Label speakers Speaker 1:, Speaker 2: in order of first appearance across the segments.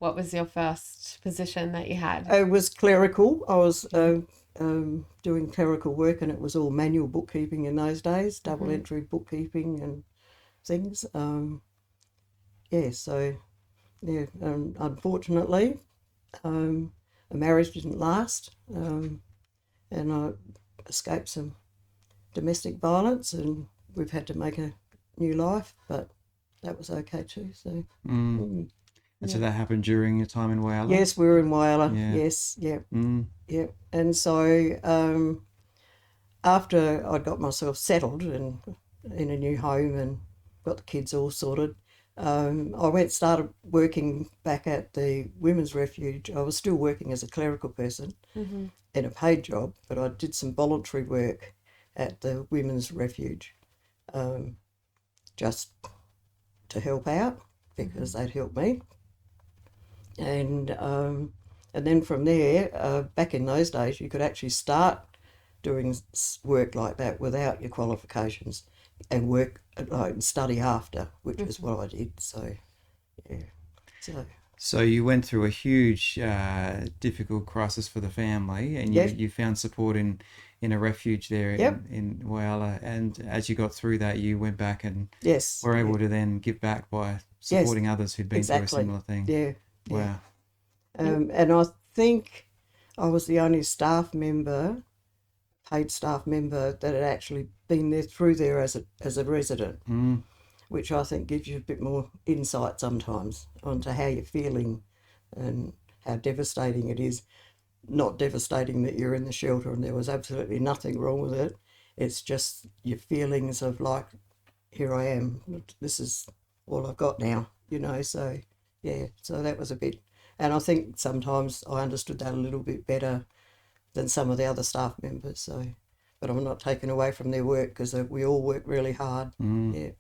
Speaker 1: what was your first position that you had?
Speaker 2: It was clerical. I was doing clerical work, and it was all manual bookkeeping in those days, double entry bookkeeping and things. Yeah, so yeah, unfortunately, a marriage didn't last, and I escaped some domestic violence, and we've had to make a new life, but that was okay too. So,
Speaker 3: And so
Speaker 2: yeah.
Speaker 3: that happened during your time in Wowler?
Speaker 2: Yes, we were in Whyalla.
Speaker 3: Yeah.
Speaker 2: Yes, yeah,
Speaker 3: Mm.
Speaker 2: yeah. And so after I got myself settled and in a new home and got the kids all sorted, I started working back at the Women's Refuge. I was still working as a clerical person in a paid job, but I did some voluntary work at the Women's Refuge, just to help out because they'd helped me. And then from there, back in those days, you could actually start doing work like that without your qualifications and work and study after, which is what I did. So, yeah.
Speaker 3: So you went through a huge, difficult crisis for the family, and
Speaker 2: Yes.
Speaker 3: you found support in a refuge there
Speaker 2: Yep.
Speaker 3: in Whyalla. And as you got through that, you went back and
Speaker 2: Yes.
Speaker 3: were able
Speaker 2: Yeah.
Speaker 3: to then give back by supporting others who'd been through a
Speaker 2: Exactly.
Speaker 3: similar thing.
Speaker 2: Yeah. Yeah.
Speaker 3: Wow.
Speaker 2: And I think I was the only paid staff member, that had actually been there through there as a resident, which I think gives you a bit more insight sometimes onto how you're feeling and how devastating it is. Not devastating that you're in the shelter and there was absolutely nothing wrong with it. It's just your feelings of like, here I am, this is all I've got now, so yeah, so that was a bit, and I think sometimes I understood that a little bit better than some of the other staff members. So, but I'm not taking away from their work because we all work really hard. Yeah.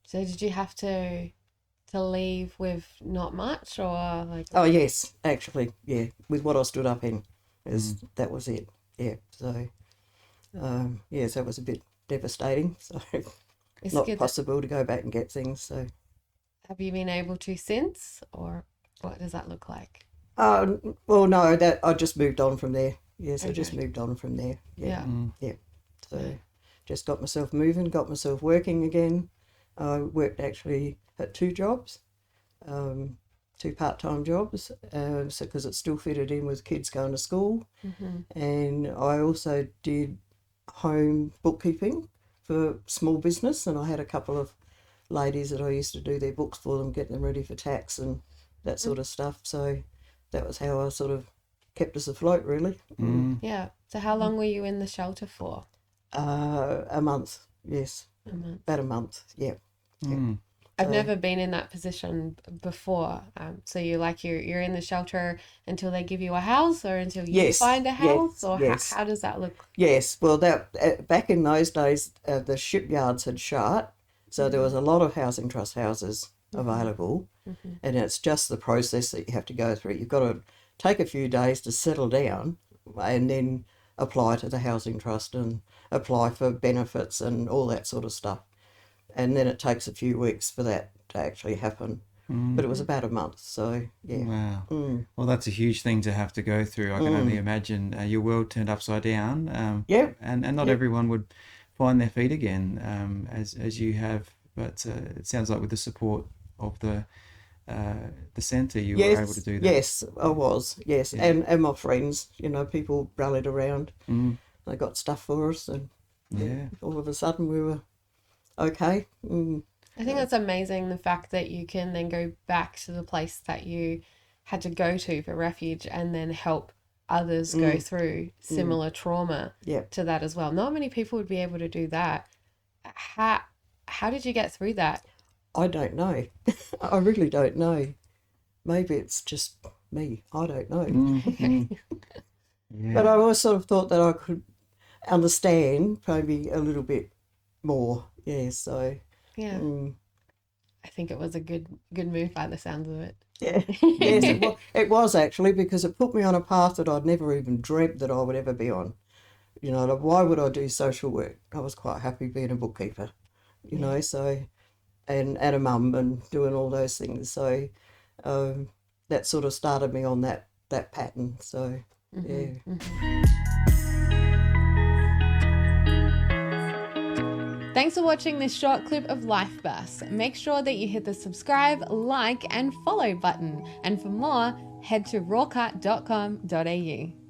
Speaker 1: So did you have to leave with not much, or like?
Speaker 2: Oh yes, actually, yeah. With what I stood up in, that was it. Yeah. So, yeah, so it was a bit devastating. So,
Speaker 1: It's
Speaker 2: not
Speaker 1: good
Speaker 2: possible to go back and get things. So,
Speaker 1: have you been able to since, or what does that look like?
Speaker 2: well, no, that I just moved on from there. Yes, I just
Speaker 1: Okay.
Speaker 2: moved on from there. Yeah.
Speaker 1: Yeah.
Speaker 2: Yeah. So, just got myself moving, got myself working again. I worked actually at two jobs, two part-time jobs, so because it still fitted in with kids going to school. And I also did home bookkeeping for small business, and I had a couple of ladies that I used to do their books for them, get them ready for tax and that sort of stuff. So that was how I sort of kept us afloat, really.
Speaker 1: Yeah. So how long were you in the shelter for?
Speaker 2: A month, yes.
Speaker 1: A month.
Speaker 2: About a month, yeah.
Speaker 1: I've
Speaker 2: So-
Speaker 1: never been in that position before. So you're in the shelter until they give you a house, or until you
Speaker 2: Yes,
Speaker 1: find a house,
Speaker 2: yes,
Speaker 1: or
Speaker 2: yes.
Speaker 1: how does that look?
Speaker 2: Yes, well, that back in those days, the shipyards had shut, so there was a lot of housing trust houses available, and it's just the process that you have to go through. You've got to take a few days to settle down, and then apply to the housing trust and apply for benefits and all that sort of stuff, and then it takes a few weeks for that to actually happen. But it was about a month, so yeah.
Speaker 3: Wow. Well, that's a huge thing to have to go through. I can only imagine your world turned upside down.
Speaker 2: Yeah.
Speaker 3: And not everyone would find their feet again, as you have. But it sounds like with the support of the centre, you were able to do that.
Speaker 2: Yes, I was. Yes, and my friends, people rallied around. They got stuff for us, and
Speaker 3: Yeah.
Speaker 2: all of a sudden we were okay.
Speaker 1: I think that's amazing, the fact that you can then go back to the place that you had to go to for refuge and then help others go through similar trauma
Speaker 2: Yeah.
Speaker 1: to that as well. Not many people would be able to do that. How did you get through that?
Speaker 2: I don't know. I really don't know. Maybe it's just me. I don't know.
Speaker 3: Yeah.
Speaker 2: But I always sort of thought that I could understand maybe a little bit more. Yeah, so
Speaker 1: Yeah. I think it was a good move by the sounds of it.
Speaker 2: yeah. Yes, it was actually, because it put me on a path that I'd never even dreamt that I would ever be on. Like, why would I do social work? I was quite happy being a bookkeeper, so, and a mum and doing all those things. So that sort of started me on that pattern. So, yeah.
Speaker 1: Thanks for watching this short clip of Life Bursts. Make sure that you hit the subscribe, like, and follow button. And for more, head to rawcut.com.au.